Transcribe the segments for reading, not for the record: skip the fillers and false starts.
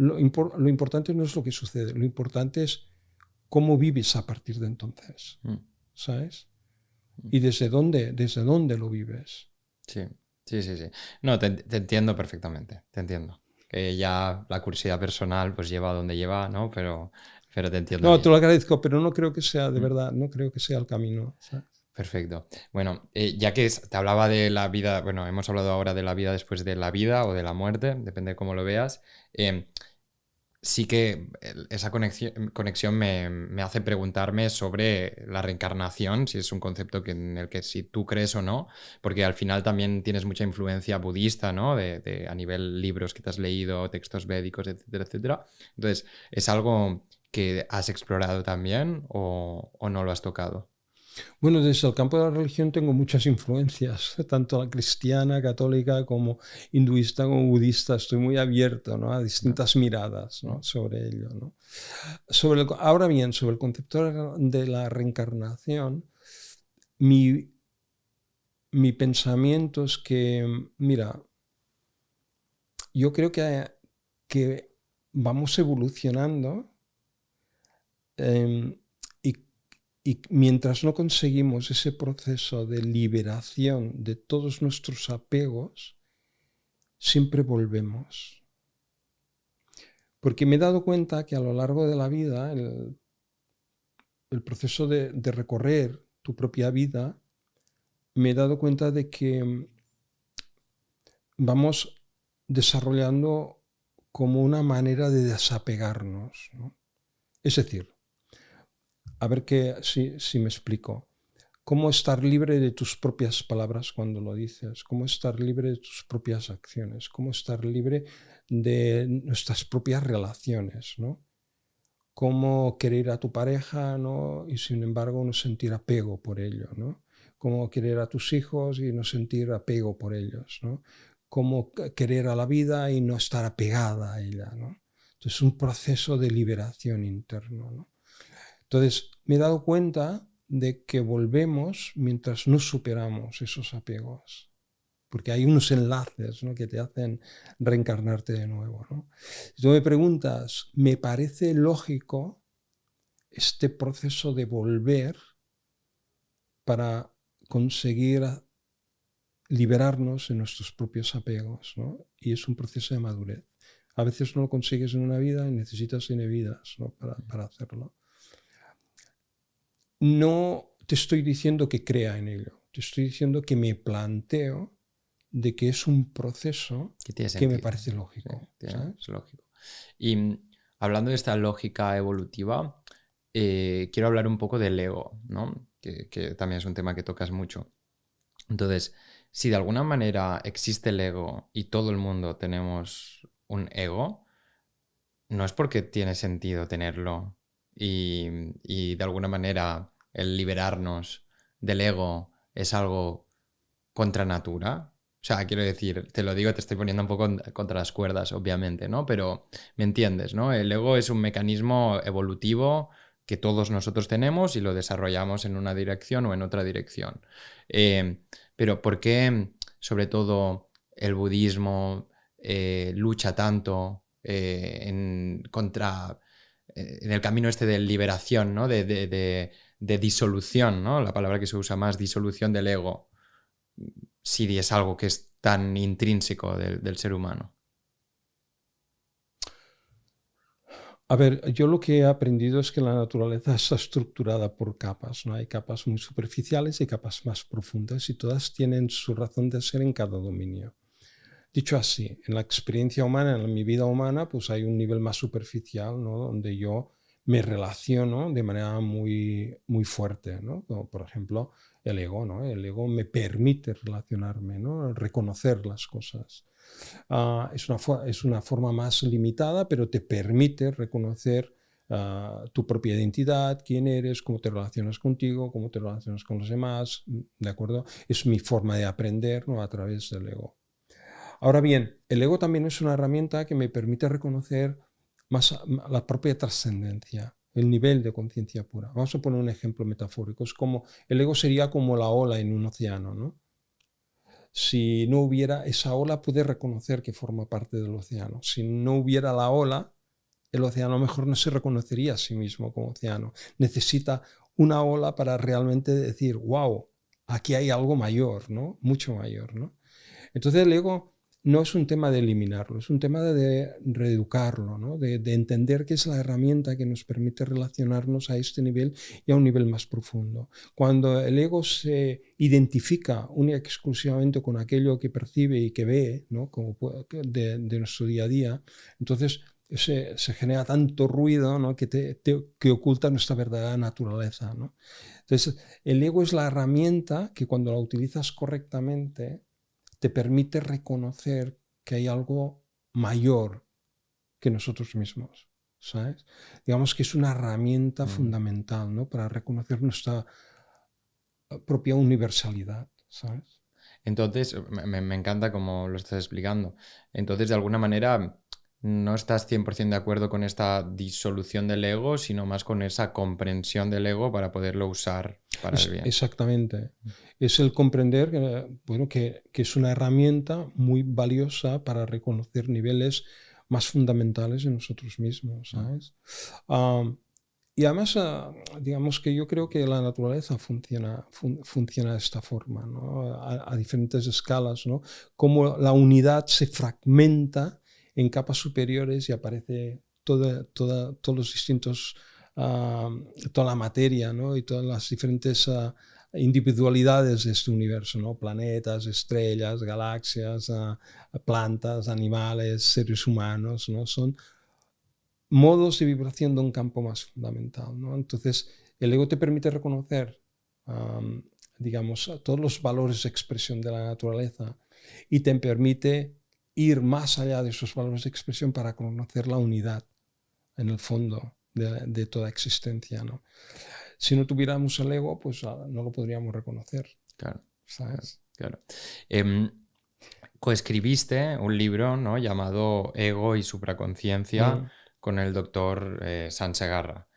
lo importante no es lo que sucede, lo importante es cómo vives a partir de entonces, ¿sabes? Y desde dónde lo vives. Sí. No, te entiendo perfectamente, te entiendo. Que ya la curiosidad personal pues lleva a donde lleva, ¿no? Pero te entiendo No, te lo bien. agradezco, pero no creo que sea, de verdad, no creo que sea el camino, ¿sabes? Perfecto. Bueno, ya que te hablaba de la vida, bueno, hemos hablado ahora de la vida después de la vida o de la muerte, depende de cómo lo veas. Sí que esa conexión me hace preguntarme sobre la reencarnación, si es un concepto en el que si tú crees o no, porque al final también tienes mucha influencia budista, ¿no? A nivel libros que te has leído, textos védicos, etcétera, etcétera. Entonces, ¿es algo que has explorado también o no lo has tocado? Bueno, desde el campo de la religión tengo muchas influencias, tanto la cristiana, católica, como hinduista, como budista. Estoy muy abierto, ¿no?, a ¿No? distintas miradas, ¿no?, ¿No? sobre ello, ¿no? Ahora bien, sobre el concepto de la reencarnación, mi, mi pensamiento es que, mira, yo creo que vamos evolucionando, em, y, y mientras no conseguimos ese proceso de liberación de todos nuestros apegos, siempre volvemos. Porque me he dado cuenta que a lo largo de la vida, el proceso de recorrer tu propia vida, me he dado cuenta de que vamos desarrollando como una manera de desapegarnos, ¿no? Es decir, a ver si me explico. Cómo estar libre de tus propias palabras cuando lo dices, cómo estar libre de tus propias acciones, cómo estar libre de nuestras propias relaciones, ¿no? Cómo querer a tu pareja, ¿no?, y sin embargo no sentir apego por ello, ¿no? Cómo querer a tus hijos y no sentir apego por ellos, ¿no? Cómo querer a la vida y no estar apegada a ella, ¿no? Entonces es un proceso de liberación interno, ¿no? Entonces me he dado cuenta de que volvemos mientras no superamos esos apegos, porque hay unos enlaces, ¿no?, que te hacen reencarnarte de nuevo, ¿no? Si tú me preguntas, me parece lógico este proceso de volver para conseguir liberarnos de nuestros propios apegos, ¿no? Y es un proceso de madurez. A veces no lo consigues en una vida y necesitas N vidas, ¿no?, para hacerlo. No te estoy diciendo que crea en ello, te estoy diciendo que me planteo de que es un proceso Que tiene que me sentido. parece Sí, lógico, es ¿sabes? lógico. Y hablando de esta lógica evolutiva, quiero hablar un poco del ego, ¿no? Que también es un tema que tocas mucho. Entonces, si de alguna manera existe el ego y todo el mundo tenemos un ego, no es porque tiene sentido tenerlo y de alguna manera el liberarnos del ego es algo contra natura. O sea, quiero decir, te lo digo, te estoy poniendo un poco contra las cuerdas, obviamente, ¿no? Pero me entiendes, ¿no? El ego es un mecanismo evolutivo que todos nosotros tenemos y lo desarrollamos en una dirección o en otra dirección. Pero ¿por qué, sobre todo, el budismo lucha tanto en el camino este de liberación, ¿no? De disolución, ¿no? La palabra que se usa más, disolución del ego, si es algo que es tan intrínseco del ser humano. A ver, yo lo que he aprendido es que la naturaleza está estructurada por capas, ¿no? Hay capas muy superficiales y capas más profundas y todas tienen su razón de ser en cada dominio. Dicho así, en la experiencia humana, en mi vida humana, pues hay un nivel más superficial, ¿no?, donde yo me relaciono de manera muy, muy fuerte, ¿no? Como por ejemplo el ego, ¿no? El ego me permite relacionarme, ¿no?, reconocer las cosas. Es una forma más limitada, pero te permite reconocer tu propia identidad, quién eres, cómo te relacionas contigo, cómo te relacionas con los demás, ¿de acuerdo? Es mi forma de aprender, ¿no?, a través del ego. Ahora bien, el ego también es una herramienta que me permite reconocer más la propia trascendencia, el nivel de conciencia pura. Vamos a poner un ejemplo metafórico. Es como, el ego sería como la ola en un océano, ¿no? Si no hubiera esa ola, puede reconocer que forma parte del océano. Si no hubiera la ola, el océano a lo mejor no se reconocería a sí mismo como océano. Necesita una ola para realmente decir, wow, aquí hay algo mayor, ¿no? Mucho mayor, ¿no? Entonces el ego no es un tema de eliminarlo, es un tema de reeducarlo, ¿no? De entender que es la herramienta que nos permite relacionarnos a este nivel y a un nivel más profundo. Cuando el ego se identifica única y exclusivamente con aquello que percibe y que ve, ¿no? Como de nuestro día a día, entonces se genera tanto ruido, ¿no? que oculta nuestra verdadera naturaleza, ¿no? Entonces, el ego es la herramienta que cuando la utilizas correctamente te permite reconocer que hay algo mayor que nosotros mismos, ¿sabes? Digamos que es una herramienta fundamental, ¿no? Para reconocer nuestra propia universalidad, ¿sabes? Entonces, me encanta como lo estás explicando. Entonces, de alguna manera, no estás 100% de acuerdo con esta disolución del ego, sino más con esa comprensión del ego para poderlo usar para el bien. Exactamente. Es el comprender bueno, que es una herramienta muy valiosa para reconocer niveles más fundamentales de nosotros mismos, ¿sabes? Y además, digamos que yo creo que la naturaleza funciona de esta forma, ¿no? A diferentes escalas, ¿no? Como la unidad se fragmenta en capas superiores y aparece todos los distintos, toda la materia, ¿no? Y todas las diferentes individualidades de este universo, ¿no? Planetas, estrellas, galaxias, plantas, animales, seres humanos, ¿no? Son modos de vibración de un campo más fundamental, ¿no? Entonces, el ego te permite reconocer, digamos, todos los valores de expresión de la naturaleza y te permite ir más allá de esos valores de expresión para conocer la unidad en el fondo de toda existencia, ¿no? Si no tuviéramos el ego, pues no lo podríamos reconocer. Claro, ¿Sabes? claro. Coescribiste un libro, ¿no? Llamado Ego y Supraconciencia con el doctor San Segarra.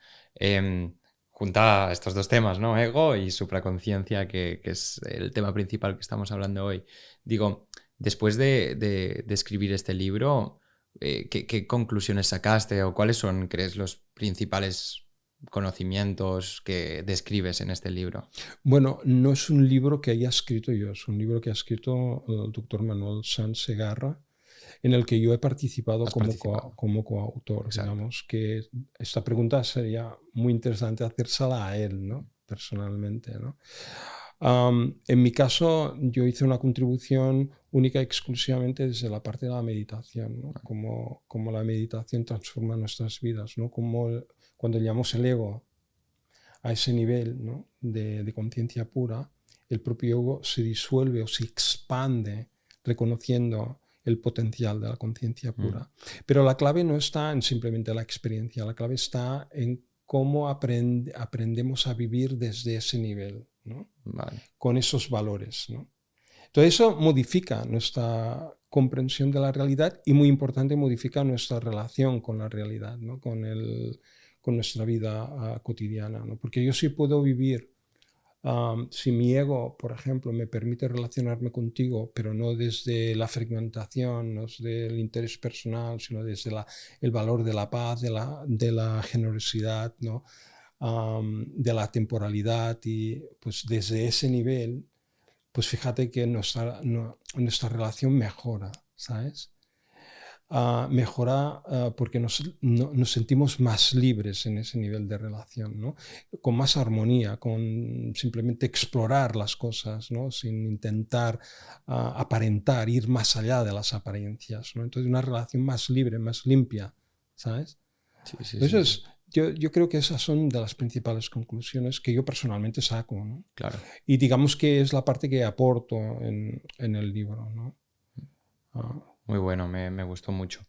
Junta estos dos temas, ¿no? Ego y supraconciencia, que es el tema principal que estamos hablando hoy. Digo, después de escribir este libro, ¿qué conclusiones sacaste o cuáles son, crees, los principales conocimientos que describes en este libro? Bueno, no es un libro que haya escrito yo, es un libro que ha escrito el doctor Manuel Sanz Segarra, en el que yo he participado como coautor. Digamos que esta pregunta sería muy interesante hacérsela a él, ¿no? Personalmente, ¿no? En mi caso, yo hice una contribución única y exclusivamente desde la parte de la meditación, ¿no? Como la meditación transforma nuestras vidas, ¿no? Cuando llamamos el ego a ese nivel, ¿no? de conciencia pura, el propio ego se disuelve o se expande reconociendo el potencial de la conciencia pura. Pero la clave no está en simplemente la experiencia, la clave está en cómo aprendemos a vivir desde ese nivel, ¿no? Vale. Con esos valores, ¿no? Entonces eso modifica nuestra comprensión de la realidad y, muy importante, modifica nuestra relación con la realidad, ¿no? con nuestra vida cotidiana, ¿no? Porque yo sí puedo vivir, si mi ego, por ejemplo, me permite relacionarme contigo, pero no desde la fragmentación, no desde el interés personal, sino desde el valor de la paz, de la generosidad, ¿no? De la temporalidad, y pues desde ese nivel, pues fíjate que nuestra relación mejora, ¿sabes? Mejora porque nos sentimos más libres en ese nivel de relación, ¿no? Con más armonía, con simplemente explorar las cosas, ¿no? Sin intentar aparentar, ir más allá de las apariencias, ¿no? Entonces una relación más libre, más limpia, ¿sabes? Sí, Entonces, yo creo que esas son de las principales conclusiones que yo personalmente saco, ¿no? Claro. Y digamos que es la parte que aporto en el libro, ¿no? Muy bueno, me gustó mucho.